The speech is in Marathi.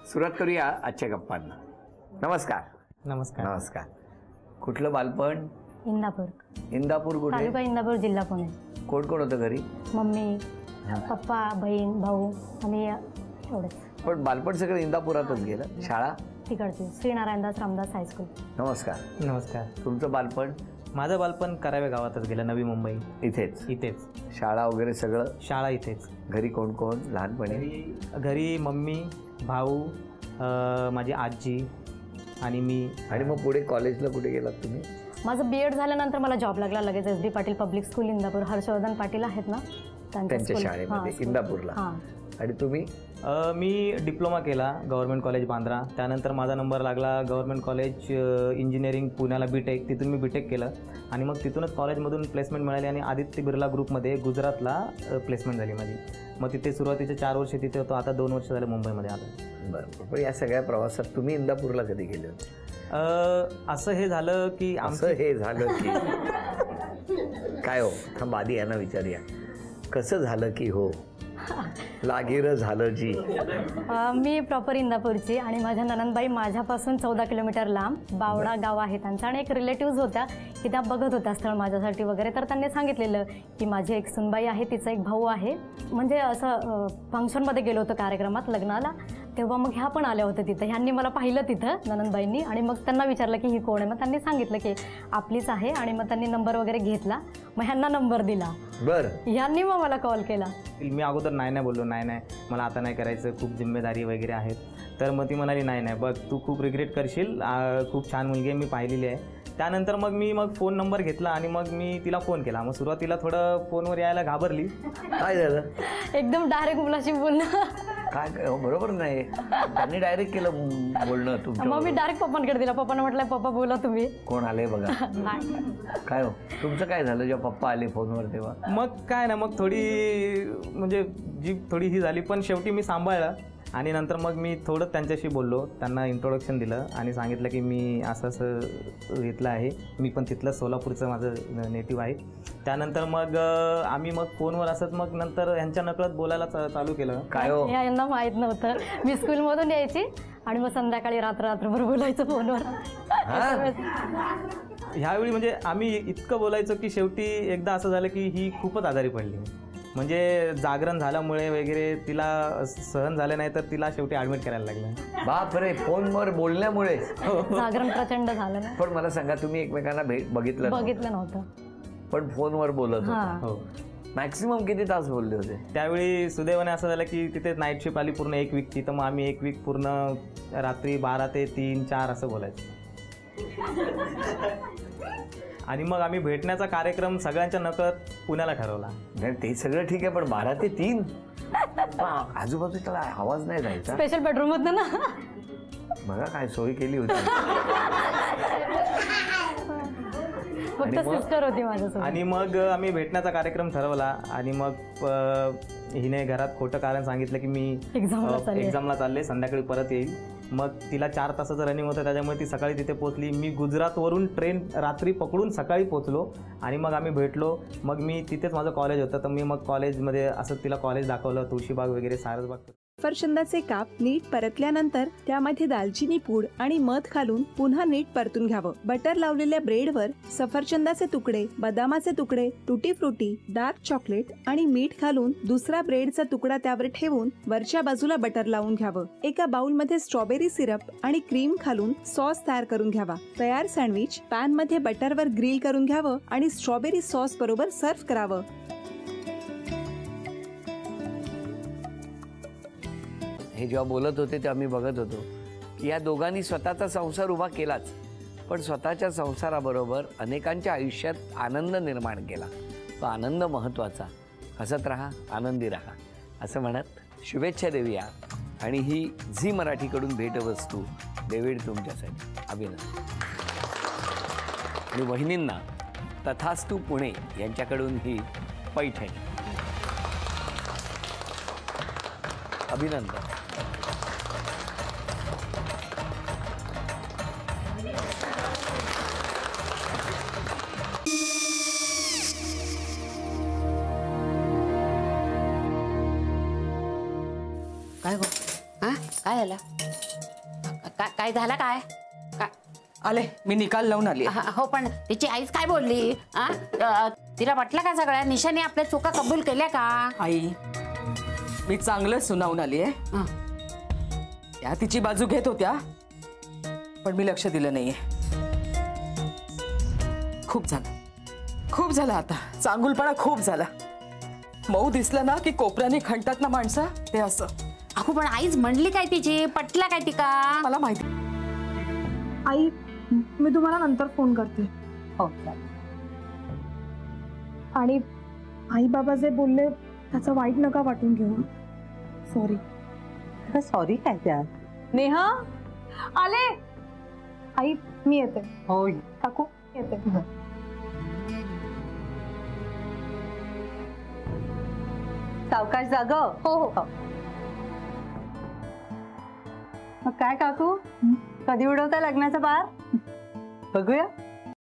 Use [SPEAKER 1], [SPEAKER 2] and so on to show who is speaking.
[SPEAKER 1] सुरुवात करूया आजच्या गप्पांना. नमस्कार.
[SPEAKER 2] नमस्कार.
[SPEAKER 1] नमस्कार. कुठलं बालपण?
[SPEAKER 3] इंदापूर.
[SPEAKER 1] इंदापूर कुठे?
[SPEAKER 3] तालुका इंदापूर, जिल्हा पुणे.
[SPEAKER 1] कोण कोण होतं घरी?
[SPEAKER 3] मम्मी, पप्पा, बहीण, भाऊ, आम्ही एवढंच.
[SPEAKER 1] पण बालपण सगळं इंदापुरातच गेलं. शाळा
[SPEAKER 3] तिकडची श्रीनारायणदास रामदास हायस्कूल.
[SPEAKER 1] नमस्कार.
[SPEAKER 2] नमस्कार.
[SPEAKER 1] तुमचं बालपण?
[SPEAKER 2] माझं बालपण करावे गावातच गेलं, नवी मुंबई.
[SPEAKER 1] इथेच शाळा वगैरे सगळं?
[SPEAKER 2] शाळा इथेच.
[SPEAKER 1] घरी कोण कोण लहानपणी?
[SPEAKER 2] घरी मम्मी, भाऊ, माझी आजी आणि मी.
[SPEAKER 1] आणि मग पुढे कॉलेजला कुठे गेलात तुम्ही?
[SPEAKER 3] माझं BEd झाल्यानंतर मला जॉब लागला लगेच SD Patil public school Indapur. Harshvardhan Patil आहेत ना,
[SPEAKER 1] त्यांच्या शाळेमध्ये इंदापूरला. आणि तुम्ही?
[SPEAKER 2] मी डिप्लोमा केला गव्हर्नमेंट कॉलेज बांद्रा. त्यानंतर माझा नंबर लागला गव्हर्नमेंट कॉलेज इंजिनिअरिंग पुण्याला BTech. तिथून मी BTech केलं आणि मग तिथूनच कॉलेजमधून प्लेसमेंट मिळाली आणि आदित्य बिर्ला ग्रुपमध्ये गुजरातला प्लेसमेंट झाली माझी. मग तिथे सुरुवातीचे 4 वर्ष तिथे होतो. आता 2 वर्ष झाले मुंबईमध्ये आलो.
[SPEAKER 1] बरं. पण या सगळ्या प्रवासात तुम्ही इंदापूरला कधी गेले होते?
[SPEAKER 2] असं हे झालं की
[SPEAKER 1] काय हो, थांब आधी यांना विचारूया, कसं झालं की हो लागीर झालं जी?
[SPEAKER 3] मी प्रॉपर इंदापूरची आणि माझ्या ननंदबाई माझ्यापासून 14 किलोमीटर लांब बावडा गाव आहे त्यांचं. आणि एक रिलेटिव्ज होत्या की त्या बघत होत्या स्थळ माझ्यासाठी वगैरे. तर त्यांनी सांगितलेलं की माझी एक सुनबाई आहे, तिचा एक भाऊ आहे. म्हणजे असं फंक्शनमध्ये गेलो होतो कार्यक्रमात लग्नाला, तेव्हा मग ह्या पण आल्या होत्या तिथं. ह्यांनी मला पाहिलं तिथं ननंदबाईंनी आणि मग त्यांना विचारलं की ही कोण आहे. मग त्यांनी सांगितलं की आपलीच आहे आणि मग त्यांनी नंबर वगैरे घेतला. मग ह्यांना नंबर दिला.
[SPEAKER 1] बरं.
[SPEAKER 3] ह्यांनी मग मला कॉल केला.
[SPEAKER 2] मी अगोदर नाही बोललो, नाही मला आता नाही करायचं, खूप जिम्मेदारी वगैरे आहेत. तर मग ती म्हणाली नाही बघ तू खूप रिग्रेट करशील, खूप छान मुलगी आहे, मी पाहिलेली आहे. त्यानंतर मग मी फोन नंबर घेतला आणि मग मी तिला फोन केला. मग सुरुवातीला थोडं फोनवर यायला घाबरली.
[SPEAKER 1] काय झालं?
[SPEAKER 3] एकदम डायरेक्ट मुलाशी बोलणं.
[SPEAKER 1] काय बरोबर नाही, त्यांनी डायरेक्ट केलं बोलणं तुमचं.
[SPEAKER 3] मग मी डायरेक्ट पप्पांकडे दिला. पप्पांना म्हटलं पप्पा बोला तुम्ही.
[SPEAKER 1] कोण आले बघा. काय हो तुमचं काय झालं जेव्हा पप्पा आले फोनवर तेव्हा?
[SPEAKER 2] मग काय ना, मग थोडी म्हणजे जी थोडी ही झाली, पण शेवटी मी सांभाळलं. आणि नंतर मग मी थोडं त्यांच्याशी बोललो, त्यांना इंट्रोडक्शन दिलं आणि सांगितलं की मी असं घेतलं आहे, मी पण तिथलं सोलापूरचं माझं नेटिव्ह आहे. त्यानंतर मग आम्ही मग फोनवर असंच मग नंतर ह्यांच्या नकळत बोलायला चालू केलं.
[SPEAKER 1] काय हो?
[SPEAKER 3] यांना माहीत नव्हतं. मी स्कूलमधून यायची आणि मग संध्याकाळी रात्रभर बोलायचं फोनवर.
[SPEAKER 2] ह्यावेळी म्हणजे आम्ही इतकं बोलायचो की शेवटी एकदा असं झालं की ही खूपच आजारी पडली. म्हणजे जागरण झाल्यामुळे वगैरे तिला सहन झालं नाही, तर तिला शेवटी ॲडमिट करायला लागलं.
[SPEAKER 1] बापरे, फोनवर बोलण्यामुळे
[SPEAKER 3] जागरण प्रचंड झालं ना.
[SPEAKER 1] पण मला सांगा, तुम्ही एकमेकांना बघितलं
[SPEAKER 3] नव्हतं
[SPEAKER 1] पण फोनवर बोलत होता.
[SPEAKER 2] हो.
[SPEAKER 1] मॅक्सिमम किती तास बोलले होते?
[SPEAKER 2] त्यावेळी सुदैवाने असं झालं की तिथे नाईट शिफ्ट आली पूर्ण 1 वीकची. तर मग आम्ही 1 वीक पूर्ण रात्री 12 ते 3, 4 असं बोलायचं. आणि मग आम्ही भेटण्याचा कार्यक्रम सगळ्यांच्या नकळत पुण्याला ठरवला.
[SPEAKER 1] नाही ते सगळं ठीक आहे, पण 12 ते 3 आजूबाजूला आवाज नाही जायचा?
[SPEAKER 3] स्पेशल बेडरूम होतं ना.
[SPEAKER 1] बघा काय सोय केली होती.
[SPEAKER 3] फक्त सिस्टर होती माझ्यासोबत.
[SPEAKER 2] आणि मग आम्ही भेटण्याचा कार्यक्रम ठरवला. आणि मग हिने घरात खोटं कारण सांगितलं की मी एक्झामला चालले, संध्याकाळी परत येईल. मग तिला 4 तासाचं रनिंग होतं, त्याच्यामुळे ती सकाळी तिथे पोहोचली. मी गुजरातवरून ट्रेन रात्री पकडून सकाळी पोहोचलो आणि मग आम्ही भेटलो. मग मी तिथेच माझं कॉलेज होतं, तर मी मग कॉलेजमध्ये असं तिला कॉलेज दाखवलं, तुळशीबाग वगैरे, सारसबाग.
[SPEAKER 4] सफरचंदाचे काप नीट परतल्यानंतर त्यामध्ये दालचिनी पूड आणि मध घालून पुन्हा नीट परतून घ्यावं. बटर लावलेल्या ब्रेडवर सफरचंदाचे तुकडे, बदामाचे तुकडे, टुटी फ्रुटी, डार्क चॉकलेट आणि मीठ घालून दुसरा ब्रेडचा तुकडा त्यावर ठेवून वरच्या बाजूला बटर लावून घ्यावं. एका बाउलमध्ये स्ट्रॉबेरी सिरप आणि क्रीम घालून सॉस तयार करून घ्यावा. तयार सँडविच पॅन मध्ये बटरवर ग्रिल करून घ्यावं आणि स्ट्रॉबेरी सॉस बरोबर सर्व्ह करावं.
[SPEAKER 1] हे जेव्हा बोलत होते तेव्हा मी बघत होतो की या दोघांनी स्वतःचा संसार उभा केलाच, पण स्वतःच्या संसाराबरोबर अनेकांच्या आयुष्यात आनंद निर्माण केला. तो आनंद महत्त्वाचा. हसत राहा, आनंदी राहा असं म्हणत शुभेच्छा देऊया. आणि ही झी मराठीकडून भेटवस्तू डेव्हिड तुमच्यासाठी. अभिनंदन. आणि वहिनींना तथास्तू पुणे यांच्याकडून ही पैठणी. अभिनंदन.
[SPEAKER 5] काय गो? हा काय झालं? काय झालं काय?
[SPEAKER 6] आले, मी निकाल लावून आली.
[SPEAKER 5] हो, पण तिची आईच काय बोलली? तिला वाटलं का सगळ्या निशाने आपल्या चुका कबूल केल्या का?
[SPEAKER 6] आई, मी चांगलं सुनावून आली आहे. त्या तिची बाजू घेत होत्या, पण मी लक्ष दिलं नाहीये. खूप झालं आता. चांगुलपणा खूप झाला. मऊ दिसलं ना की कोपऱ्याने खणतात ना माणसं, ते असं.
[SPEAKER 5] अगो, पण आईच म्हणली काय तिची? पटला काय तिका?
[SPEAKER 6] मला माहिती.
[SPEAKER 7] आई, मी तुम्हाला नंतर फोन करते.
[SPEAKER 5] हो.
[SPEAKER 7] आणि आई बाबा जे बोलले त्याचं वाईट नका वाटून घेऊ. सॉरी.
[SPEAKER 8] सॉरी काय त्या?
[SPEAKER 7] नेहा आले. आई, मी येते.
[SPEAKER 8] होय
[SPEAKER 7] काकू येते.
[SPEAKER 8] सावकाश जाग.
[SPEAKER 7] हो हो.
[SPEAKER 8] मग काय काकू, कधी उडवता लग्नाचा बार? बघूया.